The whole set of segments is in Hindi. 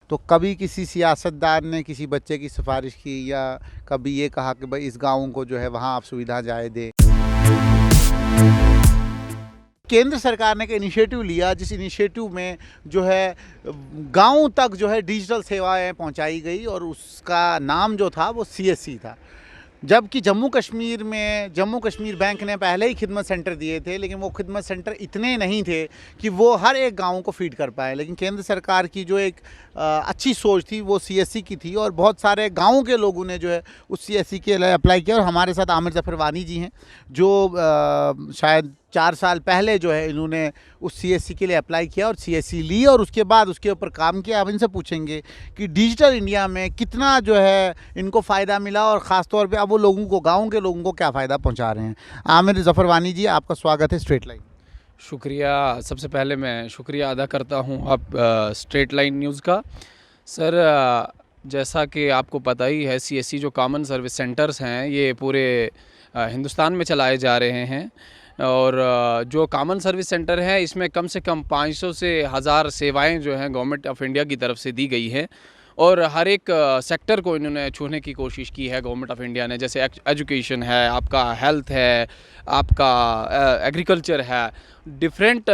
तो कभी किसी सियासतदान ने किसी बच्चे की सिफारिश की या कभी ये कहा कि भाई इस गाँव को जो है वहाँ आप सुविधा जाए दें? केंद्र सरकार ने एक इनिशिएटिव लिया जिस इनिशिएटिव में जो है गाँव तक जो है डिजिटल सेवाएं पहुंचाई गई और उसका नाम जो था वो सीएससी था। जबकि जम्मू कश्मीर बैंक ने पहले ही खिदमत सेंटर दिए थे, लेकिन वो खिदमत सेंटर इतने नहीं थे कि वो हर एक गांव को फीड कर पाए। लेकिन केंद्र सरकार की जो एक अच्छी सोच थी वो सीएससी की थी और बहुत सारे गांवों के लोगों ने जो है उस सीएससी के लिए अप्लाई किया। और हमारे साथ आमिर ज़फ़र वानी जी हैं जो शायद 4 साल पहले जो है इन्होंने उस सीएससी के लिए अप्लाई किया और सीएससी ली और उसके बाद उसके ऊपर काम किया। अब इनसे पूछेंगे कि डिजिटल इंडिया में कितना जो है इनको फ़ायदा मिला और ख़ास तौर पे अब वो लोगों को, गाँव के लोगों को क्या फ़ायदा पहुंचा रहे हैं। आमिर ज़फ़र वानी जी, आपका स्वागत है स्ट्रेट लाइन। शुक्रिया। सबसे पहले मैं शुक्रिया अदा करता हूं आप स्ट्रेट लाइन न्यूज़ का। सर, जैसा कि आपको पता ही है, सीएससी जो कॉमन सर्विस सेंटर्स हैं ये पूरे हिंदुस्तान में चलाए जा रहे हैं और जो कॉमन सर्विस सेंटर है इसमें कम से कम 500 से 1000 सेवाएं जो हैं गवर्नमेंट ऑफ इंडिया की तरफ से दी गई है और हर एक सेक्टर को इन्होंने छूने की कोशिश की है गवर्नमेंट ऑफ इंडिया ने। जैसे एजुकेशन है, आपका हेल्थ है, आपका एग्रीकल्चर है, डिफरेंट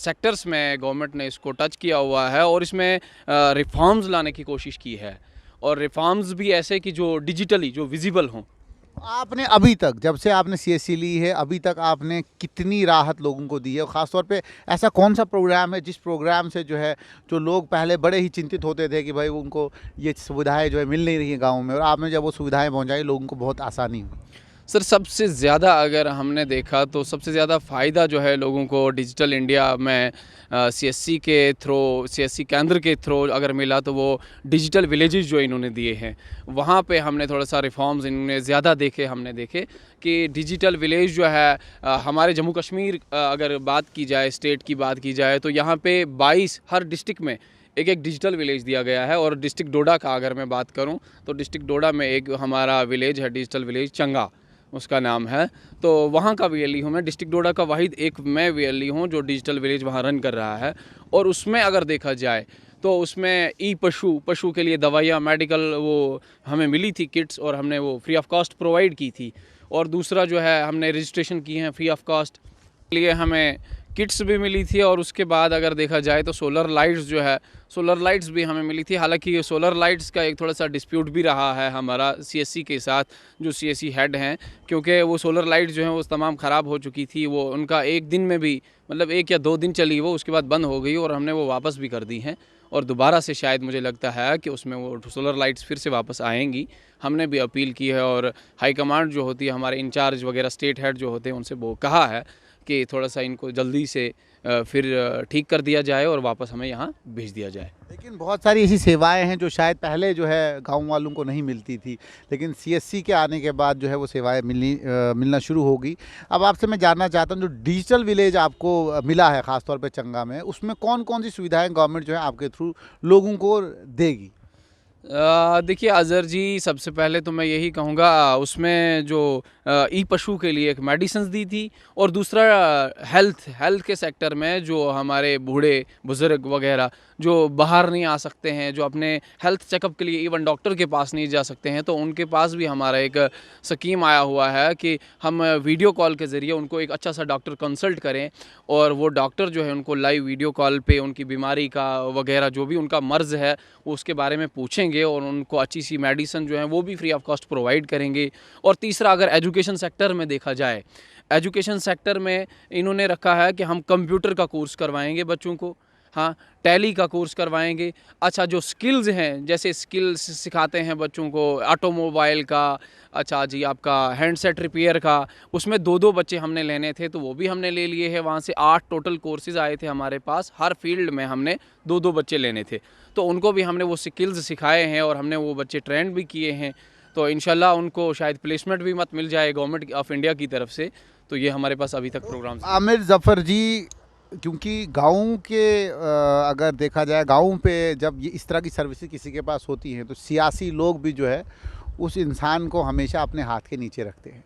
सेक्टर्स में गवर्नमेंट ने इसको टच किया हुआ है और इसमें रिफॉर्म्स लाने की कोशिश की है और रिफॉर्म्स भी ऐसे कि जो डिजिटली जो विजिबल हों। आपने अभी तक, जब से आपने सीएससी ली है, अभी तक आपने कितनी राहत लोगों को दी है? और ख़ासतौर पे ऐसा कौन सा प्रोग्राम है जिस प्रोग्राम से जो है जो लोग पहले बड़े ही चिंतित होते थे कि भाई उनको ये सुविधाएं जो है मिल नहीं रही हैं गाँव में, और आपने जब वो सुविधाएं पहुंचाई लोगों को बहुत आसानी हुई? सर, सबसे ज़्यादा अगर हमने देखा तो सबसे ज़्यादा फ़ायदा जो है लोगों को डिजिटल इंडिया में सीएससी के थ्रू, सीएससी केंद्र के थ्रू अगर मिला तो वो डिजिटल विलेजेस जो इन्होंने दिए हैं वहाँ पे हमने थोड़ा सा रिफॉर्म्स इन्होंने ज़्यादा हमने देखे कि डिजिटल विलेज जो है हमारे जम्मू कश्मीर अगर बात की जाए, स्टेट की बात की जाए, तो यहाँ पे 22 हर डिस्ट्रिक्ट में एक डिजिटल विलेज दिया गया है। और डिस्ट्रिक्ट डोडा का अगर मैं बात करूं तो डिस्ट्रिक्ट डोडा में एक हमारा विलेज है, डिजिटल विलेज चंगा उसका नाम है, तो वहाँ का वीएलई हूँ मैं। डिस्ट्रिक्ट डोडा का वाहिद एक मैं वीएलई हूँ जो डिजिटल विलेज वहाँ रन कर रहा है। और उसमें अगर देखा जाए तो उसमें पशु के लिए दवाइयाँ, मेडिकल वो हमें मिली थी किट्स और हमने वो फ्री ऑफ कॉस्ट प्रोवाइड की थी। और दूसरा जो है हमने रजिस्ट्रेशन की है फ्री ऑफ कॉस्ट के लिए, हमें किट्स भी मिली थी। और उसके बाद अगर देखा जाए तो सोलर लाइट्स भी हमें मिली थी। हालांकि ये सोलर लाइट्स का एक थोड़ा सा डिस्प्यूट भी रहा है हमारा सीएससी के साथ, जो सीएससी हेड हैं, क्योंकि वो सोलर लाइट्स जो हैं वो तमाम ख़राब हो चुकी थी। वो उनका एक दिन में भी, मतलब 1 या 2 दिन चली वो, उसके बाद बंद हो गई और हमने वो वापस भी कर दी हैं। और दोबारा से शायद मुझे लगता है कि उसमें वो सोलर लाइट्स फिर से वापस आएंगी। हमने भी अपील की है और हाई कमांड जो होती है, हमारे इंचार्ज वगैरह स्टेट हेड जो होते हैं, उनसे वो कहा है कि थोड़ा सा इनको जल्दी से फिर ठीक कर दिया जाए और वापस हमें यहाँ भेज दिया जाए। लेकिन बहुत सारी ऐसी सेवाएं हैं जो शायद पहले जो है गांव वालों को नहीं मिलती थी, लेकिन सीएससी के आने के बाद जो है वो सेवाएं मिलना शुरू हो गई। अब आपसे मैं जानना चाहता हूं, जो डिजिटल विलेज आपको मिला है ख़ासतौर पे चंगा में, उसमें कौन कौन सी सुविधाएं गवर्नमेंट जो है आपके थ्रू लोगों को देगी? देखिए अज़हर जी, सबसे पहले तो मैं यही कहूँगा, उसमें जो ई पशु के लिए एक मेडिसिन्स दी थी और दूसरा हेल्थ के सेक्टर में जो हमारे बूढ़े बुज़ुर्ग वगैरह जो बाहर नहीं आ सकते हैं, जो अपने हेल्थ चेकअप के लिए इवन डॉक्टर के पास नहीं जा सकते हैं, तो उनके पास भी हमारा एक स्कीम आया हुआ है कि हम वीडियो कॉल के ज़रिए उनको एक अच्छा सा डॉक्टर कंसल्ट करें और वो डॉक्टर जो है उनको लाइव वीडियो कॉल पे उनकी बीमारी का वगैरह जो भी उनका मर्ज़ है उसके बारे में पूछेंगे और उनको अच्छी सी मेडिसिन जो है वो भी फ्री ऑफ कॉस्ट प्रोवाइड करेंगे। और तीसरा, अगर एजुकेशन सेक्टर में देखा जाए, एजुकेशन सेक्टर में इन्होंने रखा है कि हम कंप्यूटर का कोर्स करवाएंगे बच्चों को, हाँ, टैली का कोर्स करवाएंगे। अच्छा, जो स्किल्स हैं, जैसे स्किल्स सिखाते हैं बच्चों को ऑटोमोबाइल का, अच्छा जी आपका हैंडसेट रिपेयर का, उसमें 2-2 बच्चे हमने लेने थे तो वो भी हमने ले लिए हैं। वहाँ से 8 टोटल कोर्सेज़ आए थे हमारे पास, हर फील्ड में हमने 2-2 बच्चे लेने थे, तो उनको भी हमने वो स्किल्स सिखाए हैं और हमने वो बच्चे ट्रेंड भी किए हैं। तो इंशाल्लाह उनको शायद प्लेसमेंट भी मत मिल जाए गवर्नमेंट ऑफ इंडिया की तरफ से। तो ये हमारे पास अभी तक प्रोग्राम्स। आमिर ज़फ़र जी, क्योंकि गाँव के अगर देखा जाए, गाँव पे जब ये इस तरह की सर्विसेज किसी के पास होती हैं तो सियासी लोग भी जो है उस इंसान को हमेशा अपने हाथ के नीचे रखते हैं।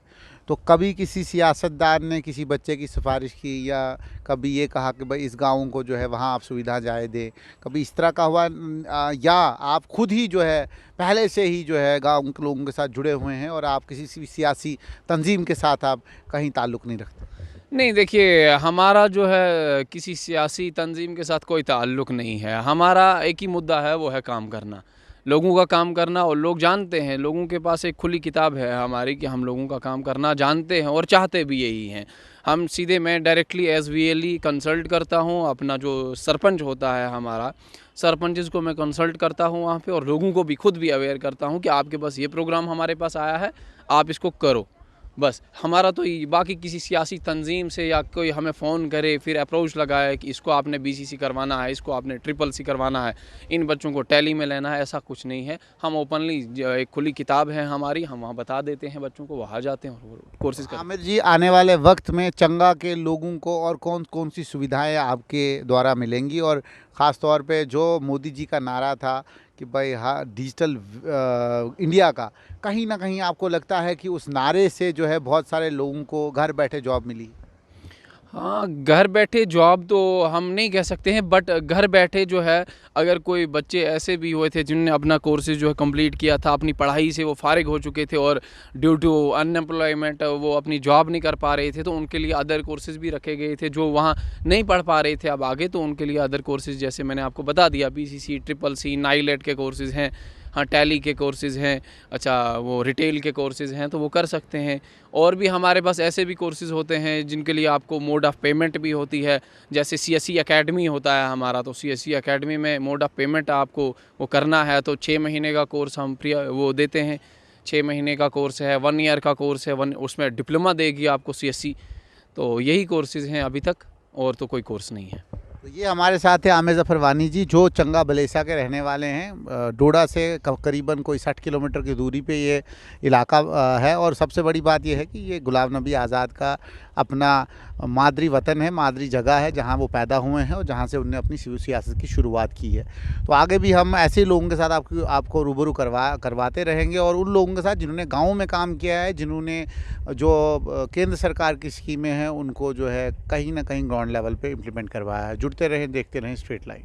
तो कभी किसी सियासतदान ने किसी बच्चे की सिफारिश की या कभी ये कहा कि भाई इस गाँव को जो है वहाँ आप सुविधा जाए दें, कभी इस तरह का हुआ या आप खुद ही जो है पहले से ही जो है गाँव के लोगों के साथ जुड़े हुए हैं और आप किसी भी सियासी तंजीम के साथ आप कहीं ताल्लुक़ नहीं रखते? नहीं, देखिए, हमारा जो है किसी सियासी तंजीम के साथ कोई ताल्लुक़ नहीं है। हमारा एक ही मुद्दा है, वो है काम करना, लोगों का काम करना। और लोग जानते हैं, लोगों के पास एक खुली किताब है हमारी कि हम लोगों का काम करना जानते हैं और चाहते भी यही हैं। हम सीधे मैं डायरेक्टली एज़ वीएलई कंसल्ट करता हूँ, अपना जो सरपंच होता है हमारा, सरपंचेस को मैं कंसल्ट करता हूँ वहाँ पे, और लोगों को भी खुद भी अवेयर करता हूँ कि आपके पास ये प्रोग्राम हमारे पास आया है, आप इसको करो। बस हमारा तो ये, बाकी किसी सियासी तंजीम से या कोई हमें फ़ोन करे फिर अप्रोच लगाए कि इसको आपने बीसीसी करवाना है, इसको आपने ट्रिपल सी करवाना है, इन बच्चों को टैली में लेना है, ऐसा कुछ नहीं है। हम ओपनली, एक खुली किताब है हमारी, हम वहाँ बता देते हैं बच्चों को, वहाँ जाते हैं और वो कोर्सेज करते हैं। आमिर जी, आने वाले वक्त में चंगा के लोगों को और कौन कौन सी सुविधाएं आपके द्वारा मिलेंगी, और ख़ास तौर पे जो मोदी जी का नारा था कि भाई हाँ डिजिटल इंडिया का, कहीं ना कहीं आपको लगता है कि उस नारे से जो है बहुत सारे लोगों को घर बैठे जॉब मिली? हाँ, घर बैठे जॉब तो हम नहीं कह सकते हैं, बट घर बैठे जो है, अगर कोई बच्चे ऐसे भी हुए थे जिनने अपना कोर्सेज जो है कंप्लीट किया था, अपनी पढ़ाई से वो फारिग हो चुके थे और ड्यू टू अनएम्प्लॉयमेंट वो अपनी जॉब नहीं कर पा रहे थे, तो उनके लिए अदर कोर्सेज भी रखे गए थे। जो वहाँ नहीं पढ़ पा रहे थे अब आगे, तो उनके लिए अदर कोर्सेज, जैसे मैंने आपको बता दिया, बीसीसी, ट्रिपल सी, नाइलेट के कोर्सेज हैं, हाँ टैली के कोर्सेज़ हैं, अच्छा वो रिटेल के कोर्सेज़ हैं, तो वो कर सकते हैं। और भी हमारे पास ऐसे भी कोर्सेज़ होते हैं जिनके लिए आपको मोड ऑफ़ पेमेंट भी होती है, जैसे सीएससी एकेडमी होता है हमारा, तो सीएससी एकेडमी में मोड ऑफ़ पेमेंट आपको वो करना है तो 6 महीने का कोर्स हम फ्री वो देते हैं। 6 महीने का कोर्स है, 1 ईयर का कोर्स है, उसमें डिप्लोमा देगी आपको सीएससी। तो यही कोर्सेज़ हैं अभी तक, और तो कोई कोर्स नहीं है। तो ये हमारे साथ है आमिर ज़फ़र वानी जी, जो चंगा बलेसा के रहने वाले हैं। डोडा से करीबन कोई 60 किलोमीटर की दूरी पे ये इलाका है, और सबसे बड़ी बात ये है कि ये गुलाम नबी आज़ाद का अपना मादरी वतन है, मादरी जगह है, जहाँ वो पैदा हुए हैं और जहाँ से उन्होंने अपनी सियासत की शुरुआत की है। तो आगे भी हम ऐसे ही लोगों के साथ आपको रूबरू करवाते रहेंगे, और उन लोगों के साथ जिन्होंने गाँव में काम किया है, जिन्होंने जो केंद्र सरकार की स्कीमें हैं उनको जो है कहीं ना कहीं ग्राउंड लेवल पे इम्प्लीमेंट करवाया है। जुड़ते रहें, देखते रहें स्ट्रेट लाइन।